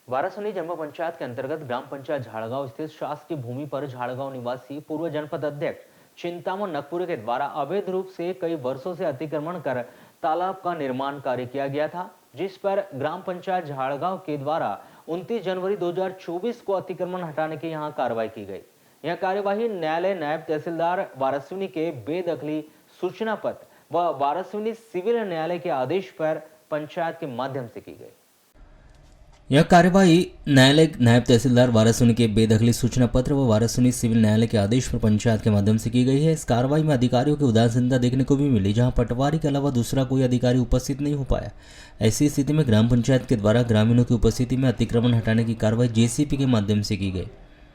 वारासनी जनपद पंचायत के अंतर्गत ग्राम पंचायत झाड़गांव स्थित शासकीय भूमि पर झाड़गांव निवासी पूर्व जनपद अध्यक्ष चिंतामन नकपुरे के द्वारा अवैध रूप से कई वर्षों से अतिक्रमण कर तालाब का निर्माण कार्य किया गया था, जिस पर ग्राम पंचायत झाड़गांव के द्वारा 29 जनवरी 2024 को अतिक्रमण हटाने की यहां कार्रवाई की गई। यह कार्यवाही न्यायालय नायब तहसीलदार वारासनी के बेदखली सूचना पत्र व वारासनी सिविल न्यायालय के आदेश पर पंचायत के माध्यम से की गई। यह कार्यवाही न्यायालय नायब तहसीलदार वारासनी के बेदखली सूचना पत्र व वारासनी सिविल न्यायालय के आदेश पर पंचायत के माध्यम से की गई है। इस कार्रवाई में अधिकारियों की उदासीनता देखने को भी मिली, जहां पटवारी के अलावा दूसरा कोई अधिकारी उपस्थित नहीं हो पाया। ऐसी स्थिति में ग्राम पंचायत के द्वारा ग्रामीणों की उपस्थिति में अतिक्रमण हटाने की कार्रवाई जेसीपी के माध्यम से की गई।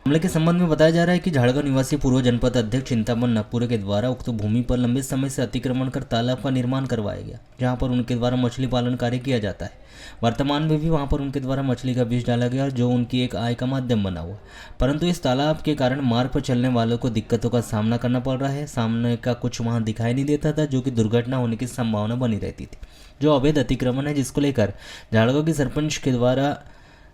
मामले के संबंध में बताया जा रहा है कि झाड़गांव निवासी पूर्व जनपद अध्यक्ष चिंतामन नकपुरे के द्वारा उक्त भूमि पर लंबे समय से अतिक्रमण कर तालाब का निर्माण करवाया गया, जहां पर उनके द्वारा मछली पालन कार्य किया जाता है। वर्तमान में भी वहां पर उनके द्वारा मछली का बीज डाला गया, जो उनकी एक आय का माध्यम बना हुआ। परंतु इस तालाब के कारण मार्ग पर चलने वालों को दिक्कतों का सामना करना पड़ रहा है। सामने का कुछ वहां दिखाई नहीं देता था, जो कि दुर्घटना होने की संभावना बनी रहती थी। जो अवैध अतिक्रमण है, जिसको लेकर झाड़गांव के सरपंच के द्वारा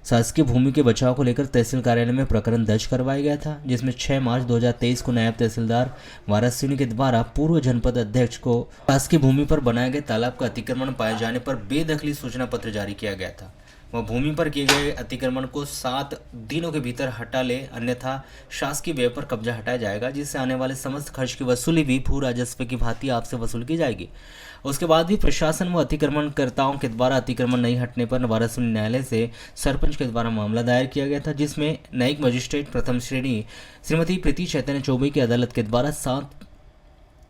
शासकीय भूमि के बचाव को लेकर तहसील कार्यालय में प्रकरण दर्ज करवाया गया था, जिसमें 6 मार्च 2023 को नायब तहसीलदार वारासनी के द्वारा पूर्व जनपद अध्यक्ष को शासकीय भूमि पर बनाए गए तालाब का अतिक्रमण पाए जाने पर बेदखली सूचना पत्र जारी किया गया था। वह भूमि पर किए गए अतिक्रमण को 7 दिनों के भीतर हटा ले, अन्यथा शासकीय व्यय पर कब्जा हटाया जाएगा, जिससे आने वाले समस्त खर्च की वसूली भी भू राजस्व की भांति आपसे वसूल की जाएगी। उसके बाद भी प्रशासन व अतिक्रमणकर्ताओं के द्वारा अतिक्रमण नहीं हटने पर वारासनी न्यायालय से सरपंच के द्वारा मामला दायर किया गया था, जिसमें न्यायिक मजिस्ट्रेट प्रथम श्रेणी श्रीमती प्रीति चैतन्य चौबे की अदालत के द्वारा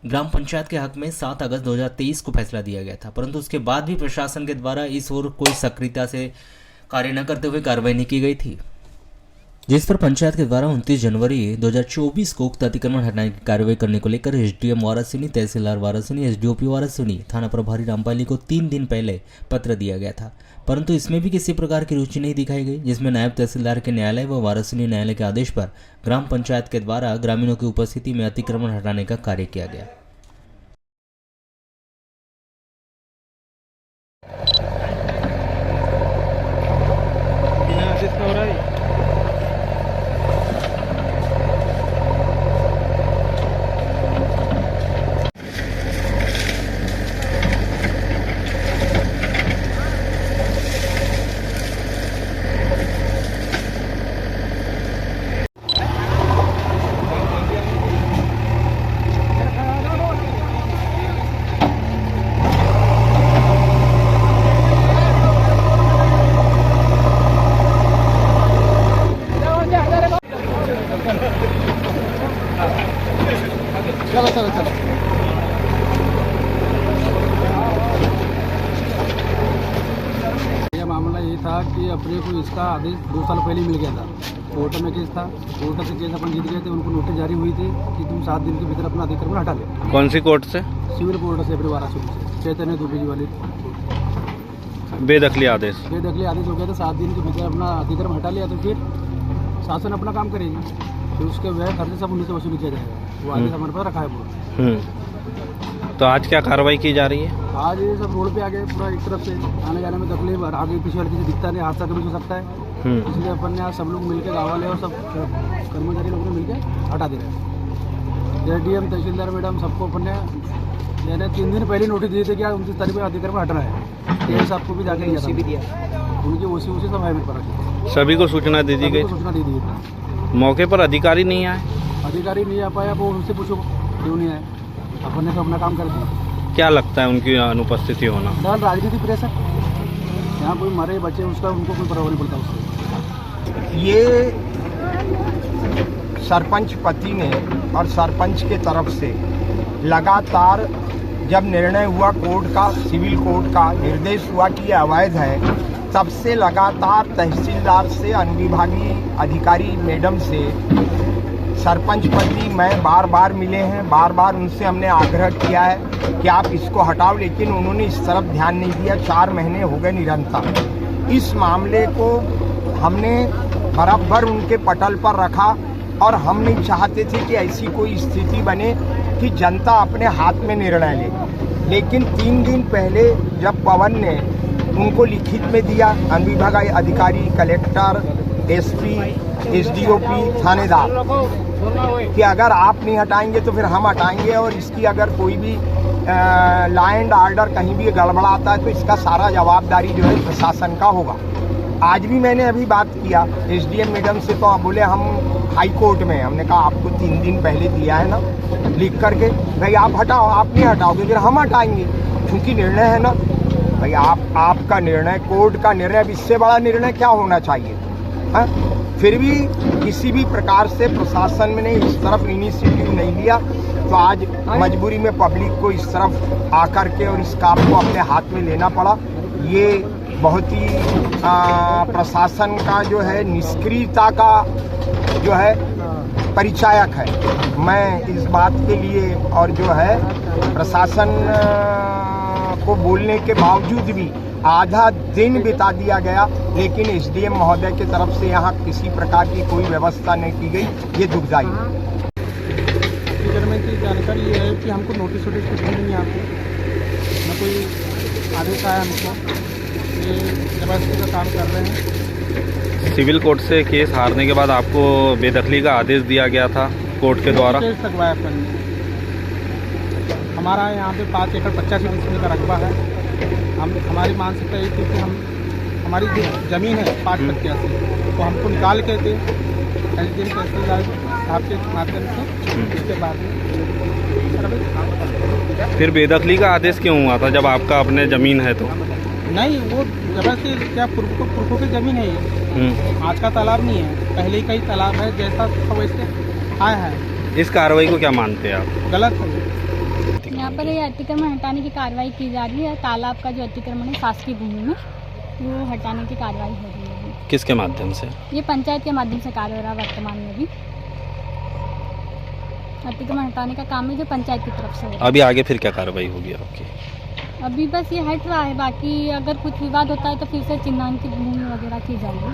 ग्राम पंचायत के हक में 7 अगस्त 2023 को फैसला दिया गया था। परंतु उसके बाद भी प्रशासन के द्वारा इस ओर कोई सक्रियता से कार्य न करते हुए कार्रवाई नहीं की गई थी, जिस पर पंचायत के द्वारा 29 जनवरी 2024 को उक्त अतिक्रमण हटाने की कार्रवाई करने को लेकर एसडीएम वारासनी, तहसीलदार वारासनी, एसडीओपी वारासनी, थाना प्रभारी रामपाली को 3 दिन पहले पत्र दिया गया था। परंतु इसमें भी किसी प्रकार की रुचि नहीं दिखाई गई, जिसमें नायब तहसीलदार के न्यायालय व वारासनी न्यायालय के आदेश पर ग्राम पंचायत के द्वारा ग्रामीणों की उपस्थिति में अतिक्रमण हटाने का कार्य किया गया। चलो यह मामला ये था कि अपने को इसका आदेश 2 साल पहले मिल गया था। कोर्ट में केस था, कोर्ट से केस अपन जीत गए थे। उनको नोटिस जारी हुई थी कि तुम 7 दिन के भीतर अपना अतिक्रमण हटा ले। कौन सी कोर्ट से? सिविल कोर्ट से, अपने वाराणसी से, चैतन्य दुबे जी वाली। बेदखली आदेश हो गया था। 7 दिन के भीतर अपना अतिक्रमण हटा लिया तो फिर शासन अपना काम करेगी, फिर उसके व्यय खर्चे सब उन्हीं से वसूल किया जाएगा। वो आदेश हमारे पास रखा है पूरा। तो आज क्या कार्रवाई की जा रही है? आज ये सब रोड पे आ गए, पूरा एक तरफ से आने जाने में तकलीफ, आगे पीछे वाले किसी दिखता नहीं, हादसा कभी हो सकता है। इसलिए अपन ने आज सब लोग मिलकर, गाँव वाले और सब कर्मचारी लोगों ने मिलकर हटा दे रहे हैं। एसडीएम, तहसीलदार मैडम, सबको अपन ने 3 दिन पहले नोटिस दिए थे कि आज 29 तारीख को अतिक्रमण हटना है। ये सबको भी जाके दिया, उनकी उसी सब है मेरे पर। सभी को सूचना दे दी गई? सूचना दे दी गई। मौके पर अधिकारी नहीं आए? अधिकारी नहीं आ पाया, वो उनसे पूछो क्यों नहीं आए। अपन ने तो अपना काम कर दिया। क्या लगता है उनकी अनुपस्थिति होना? डर, राजनीतिक प्रेशर। यहाँ कोई मरे बच्चे, उसका उनको कोई प्रभाव नहीं पड़ता उससे। ये सरपंच पति ने और सरपंच के तरफ से लगातार जब निर्णय हुआ कोर्ट का, सिविल कोर्ट का निर्देश हुआ कि ये अवैध है, तब से लगातार तहसीलदार से, अनुविभागीय अधिकारी मैडम से, सरपंच पति मैं बार मिले हैं। बार उनसे हमने आग्रह किया है कि आप इसको हटाओ, लेकिन उन्होंने इस तरफ ध्यान नहीं दिया। 4 महीने हो गए निरंतर। इस मामले को हमने बराबर उनके पटल पर रखा और हम नहीं चाहते थे कि ऐसी कोई स्थिति बने कि जनता अपने हाथ में निर्णय ले। लेकिन 3 दिन पहले जब पवन ने उनको लिखित में दिया, वन विभाग अधिकारी, कलेक्टर, एसपी, एसडीओपी, थानेदार, कि अगर आप नहीं हटाएंगे तो फिर हम हटाएंगे, और इसकी अगर कोई भी लॉ एंड ऑर्डर कहीं भी गड़बड़ाता है तो इसका सारा जवाबदारी जो है प्रशासन का होगा। आज भी मैंने अभी बात किया एसडीएम मैडम से, तो आप बोले हम हाई कोर्ट में। हमने कहा आपको 3 दिन पहले दिया है ना लिख करके, भाई आप हटाओ, आप नहीं हटाओगे फिर हम हटाएंगे, क्योंकि निर्णय है ना भाई, आपका निर्णय, कोर्ट का निर्णय, अब इससे बड़ा निर्णय क्या होना चाहिए। हाँ, फिर भी किसी भी प्रकार से प्रशासन ने इस तरफ इनिशिएटिव नहीं लिया, तो आज मजबूरी में पब्लिक को इस तरफ आकर के और इस काम को अपने हाथ में लेना पड़ा। ये बहुत ही प्रशासन का जो है निष्क्रियता का जो है परिचायक है। मैं इस बात के लिए और जो है प्रशासन को बोलने के बावजूद भी आधा दिन बिता दिया गया, लेकिन एसडीएम महोदय की तरफ से यहाँ किसी प्रकार की कोई व्यवस्था नहीं की गई, ये दुखदायी है। में की जानकारी ये है कि हमको नोटिस कुछ भी नहीं आते, न कोई आदेश आया हमको, ये जबरदस्ती का काम कर रहे हैं। सिविल कोर्ट से केस हारने के बाद आपको बेदखली का आदेश दिया गया था कोर्ट के द्वारा। केस लगवाया अपन ने। हमारा यहाँ पे 5 एकड़ 85 डिसमिल का रकबा है। हमारी मानसिकता ये थी कि हमारी जो ज़मीन है 585, तो हमको निकाल के थे एसडीएम तहसीलदार साहब के माध्यम से। इसके बाद फिर बेदखली का आदेश क्यों हुआ था जब आपका अपने ज़मीन है तो? नहीं, वो जबरदस्ती क्या पुरखों की ज़मीन है ये, आज का तालाब नहीं है, पहले का ही तालाब है, जैसा था वैसे आया है। इस कार्रवाई को क्या मानते हैं आप? गलत है। यहाँ पर ये अतिक्रमण हटाने की कार्रवाई की जा रही है। तालाब का जो अतिक्रमण है शासकीय भूमि में, वो हटाने की कार्रवाई हो रही है अभी। किसके माध्यम से? ये पंचायत के माध्यम से कार्य हो रहा है वर्तमान में। भी अतिक्रमण हटाने का काम है जो पंचायत की तरफ से हो रहा है। अभी आगे फिर क्या कार्रवाई होगी आपकी? अभी बस ये हट रहा है, बाकी अगर कुछ विवाद होता है तो फिर से चिन्हांकित भूमि वगैरह की जाएगी।